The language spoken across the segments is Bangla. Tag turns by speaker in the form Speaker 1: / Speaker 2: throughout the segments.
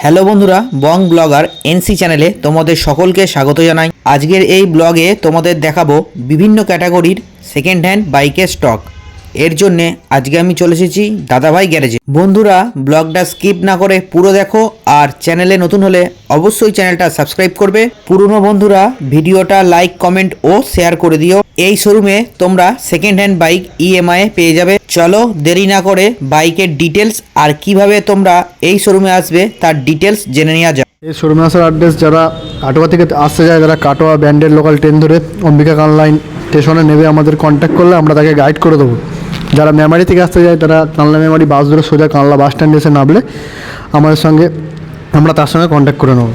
Speaker 1: হ্যালো বন্ধুরা, বং ব্লগার এনসি চ্যানেলে তোমাদের সকলকে স্বাগত জানাই। আজকের এই ব্লগে তোমাদের দেখাবো বিভিন্ন ক্যাটাগরির সেকেন্ড হ্যান্ড বাইকের স্টক। এর জন্যে আজকে আমি চলে এসেছি দাদাভাই গ্যারেজে। বন্ধুরা, ব্লগটা স্কিপ না করে পুরো দেখো, আর চ্যানেলে নতুন হলে অবশ্যই চ্যানেলটা সাবস্ক্রাইব করবে। পুরনো বন্ধুরা ভিডিওটা লাইক, কমেন্ট ও শেয়ার করে দিও। এই শোরুমে তোমরা সেকেন্ড হ্যান্ড বাইক ইএমআই পেয়ে যাবে। চলো দেরি না করে বাইকের ডিটেলস আর কিভাবে তোমরা এই শোরুমে আসবে তার ডিটেলস জেনে নেওয়া যাক।
Speaker 2: এই শোরুমে আসার অ্যাড্রেস, যারা কাটোয়া থেকে আসতে যায়, যারা কাটোয়া ব্যান্ডের লোকাল ট্রেন ধরে অম্বিকা কানলাইন স্টেশনে নেবে আমাদের কন্ট্যাক্ট করলে আমরা তাকে গাইড করে দেবো। যারা মেমারি থেকে আসতে যায় তারা কানলা মেমারি বাস ধরে সোজা কানলা বাস স্ট্যান্ডে এসে নামলে আমাদের সঙ্গে আমরা তার সঙ্গে কন্ট্যাক্ট করে নেব।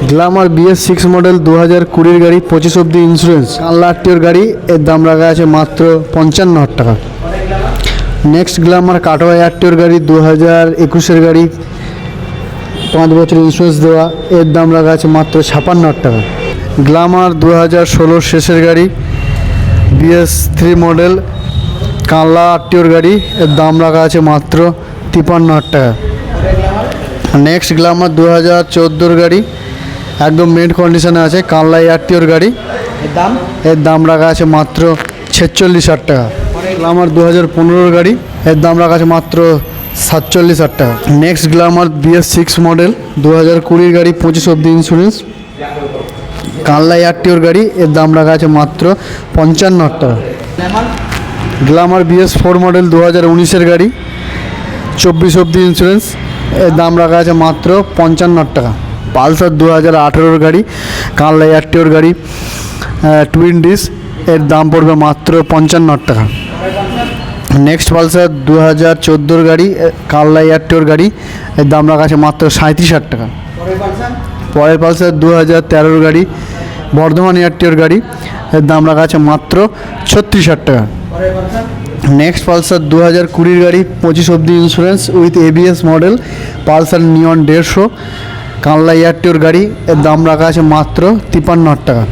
Speaker 2: গ্ল্যামার BS6 মডেল 2020 গাড়ি, 25 অব্দি ইন্স্যুরেন্স, কানলা আরটিওর গাড়ি। এর দাম রাখা আছে মাত্র 55,000 টাকা। নেক্সট গ্ল্যামার কাটোয়া আরটিওর গাড়ি, 2021 গাড়ি, 5 বছর ইন্স্যুরেন্স দেওয়া। এর দাম রাখা আছে মাত্র 56,000 টাকা। গ্ল্যামার 2016 শেষের গাড়ি, BS3 মডেল, কানলা আরটিওর গাড়ি। এর দাম রাখা আছে মাত্র 53,000 টাকা। নেক্সট গ্ল্যামার 2014 গাড়ি, একদম মেড কন্ডিশনে আছে, কানলা আরটিওর গাড়ি। এর দাম রাখা আছে মাত্র 46,000 টাকা। গ্ল্যামার 2015 গাড়ি, এর দাম রাখা আছে মাত্র 47,000 টাকা। নেক্সট গ্ল্যামার BS6 মডেল 2020 গাড়ি, 25 অব্দি ইন্স্যুরেন্স, কানলা আরটিওর গাড়ি। এর দাম রাখা আছে মাত্র 55,000 টাকা। গ্ল্যামার BS4 মডেল 2019 গাড়ি, 24 অব্দি ইন্স্যুরেন্স। এর দাম রাখা আছে মাত্র 55,000 টাকা। পালসার 2018 গাড়ি, কানলা আরটিওর গাড়ি, টুইন ডিস। এর দাম পড়বে মাত্র 55,000 টাকা। নেক্সট পালসার 2014 গাড়ি, কানলা আরটিওর গাড়ি। এর দাম রাখা আছে মাত্র 37,000 টাকা। পরের পালসার 2013 গাড়ি, বর্ধমান আরটিওর গাড়ি। এর দাম রাখা আছে মাত্র 36,000 টাকা। নেক্সট পালসার 2020 গাড়ি, 25 অব্দি insurance with ABS model, Pulsar neon 150, কানলা আরটিওর গাড়ি। এর দাম রাখা আছে মাত্র 53,000 টাকা।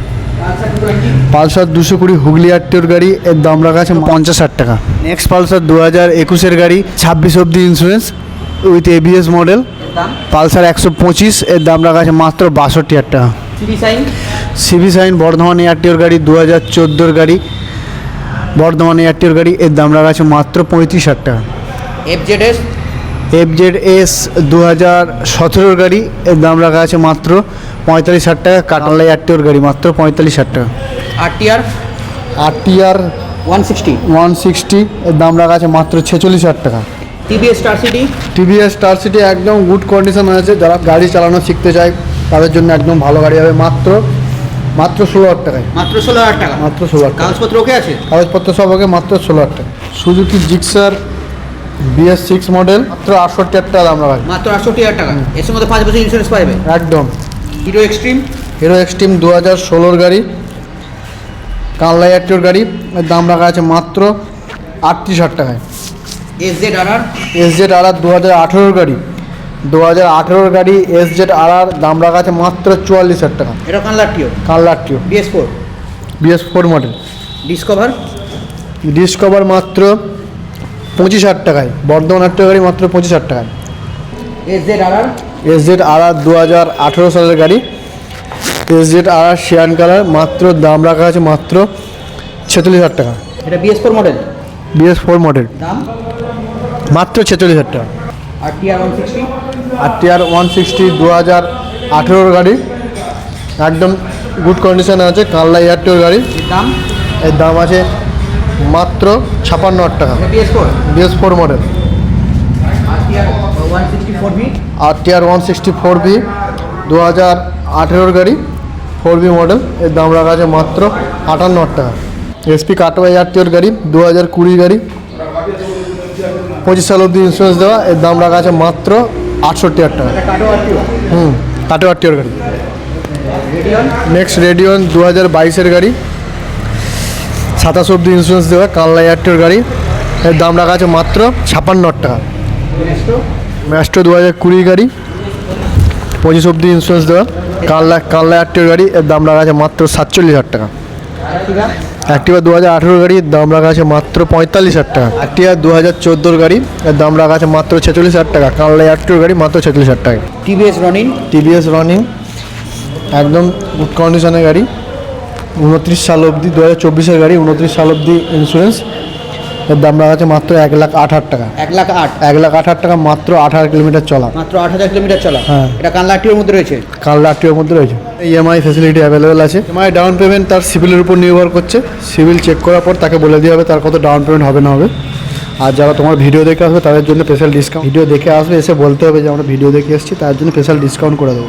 Speaker 2: পালসার 220 হুগলি আরটিওর গাড়ি। এর দাম রাখা আছে 50,000 টাকা। নেক্সট পালসার 2021 গাড়ি, 26 অব্দি insurance with ABS model, Pulsar 125। এর দাম রাখা আছে মাত্র 62,000 টাকা। সিভি সাইন বর্ধমান আরটিওর গাড়ি, 2014 গাড়ি, বর্ধমান আরটিওর গাড়ি। এর দাম রাখা আছে মাত্র 35,000 টাকা। FZS 2017 গাড়ি, এর দাম রাখা আছে মাত্র 45,000 টাকা। কানলা আরটিওর গাড়ি, মাত্র 45,000 টাকা। RTR 160, এর দাম রাখা আছে মাত্র 46,000 টাকা। TVS স্টার সিটি একদম গুড কন্ডিশন আছে, যারা গাড়ি চালানো শিখতে চায় তাদের জন্য একদম ভালো গাড়ি হবে। মাত্র 16,000 টাকায়।
Speaker 1: মাত্র 16,000 টাকা।
Speaker 2: মাত্র 16,000 টাকা।
Speaker 1: কাগজপত্র ওকে আছে?
Speaker 2: কাগজপত্র সব ওকে, মাত্র 16,000 টাকা। সুজুকি জিক্সার BS6 মডেল, মাত্র 68,000 টাকা দাম রাখা।
Speaker 1: মাত্র 68,000 টাকা। এর সঙ্গে 5 বছর ইন্স্যুরেন্স পাবে
Speaker 2: একদম।
Speaker 1: হিরো এক্সট্রিম
Speaker 2: 2016 গাড়ি, কানলা আরটিওর গাড়ি। এর দাম রাখা আছে মাত্র 38,000 টাকায়। SZRR 2018 গাড়ি, 2018 গাড়ি SZRR, দাম রাখা আছে মাত্র 44,000 টাকা।
Speaker 1: এটা কানলা
Speaker 2: আরটিও BS4 মডেল। ডিসকভার মাত্র 25,000 টাকায়। বর্ধমান আরটিও গাড়ি মাত্র 25,000 টাকায়। SZRR 2018 সালের গাড়ি, SZRR শিয়ান কালার, মাত্র দাম রাখা আছে মাত্র 46,000 টাকা।
Speaker 1: এটা BS4 মডেল, দাম
Speaker 2: মাত্র 46,000 টাকা। RTR 160 2018 গাড়ি, একদম গুড কন্ডিশনে আছে, কানলা আরটিওর গাড়ি। এর দাম আছে মাত্র 56,000 টাকা। BS4 model. RTR 164B 2018 গাড়ি, 4B মডেল। এর দাম রাখা আছে মাত্র 58,000 টাকা। SP কাটোয়া আরটিওর গাড়ি, 2020 গাড়ি, 25 সাল অব্দি ইন্স্যুরেন্স দেওয়া। এর দাম রাখা আছে মাত্র 68,000 টাকা। কাটোয়া আরটিওর গাড়ি। নেক্সট রেডিয়ন 2022 গাড়ি, 27 অব্দি ইন্স্যুরেন্স দেওয়া, কানলা আরটিওর গাড়ি। এর দাম রাখা আছে মাত্র 56,000 টাকা। ম্যাস্ট্রো 2020 গাড়ি, 25 অব্দি ইন্স্যুরেন্স দেওয়া, কানলা আরটিওর গাড়ি। এর দাম রাখা আছে মাত্র 47,000 টাকা। অ্যাক্টিভা 2018 গাড়ি, দাম রাখা আছে মাত্র 45,000 টাকা। অ্যাক্টিভা 2014 গাড়ি, এর দাম রাখা আছে মাত্র 46,000 টাকা। কানলা অ্যাক্টিভা গাড়ি মাত্র 46,000 টাকা।
Speaker 1: টিভিএস রনিন,
Speaker 2: টিভিএস রনিং, একদম গুড কন্ডিশনের গাড়ি, 29 সাল অবধি, 2024-এর গাড়ি, 29 সাল অবধি ইন্স্যুরেন্স। এর দাম রাখা আছে মাত্র 1,08,000 টাকা।
Speaker 1: 1,08,000,
Speaker 2: 1,08,000 টাকা, মাত্র 18 কিলোমিটার চলা।
Speaker 1: মাত্র 8,000 কিলোমিটার চলা।
Speaker 2: হ্যাঁ।
Speaker 1: এটা কানলা অ্যাক্টিভার মধ্যে রয়েছে।
Speaker 2: কানলা অ্যাক্টিভার মধ্যে রয়েছে। ইএমআই ফ্যাসিলিটি অ্যাভেলেবেল আছে। ইএমআই ডাউন পেমেন্ট তার সিভিলের উপর নির্ভর করছে। সিভিল চেক করার পর তাকে বলে দেওয়া হবে তার কত ডাউন পেমেন্ট হবে না হবে। আর যারা তোমার ভিডিও দেখে আসবে তাদের জন্য স্পেশাল ডিসকাউন্ট, ভিডিও দেখে আসবে এসে বলতে হবে যে আমরা ভিডিও দেখে এসেছি, তার জন্য স্পেশাল ডিসকাউন্ট করে দেবো।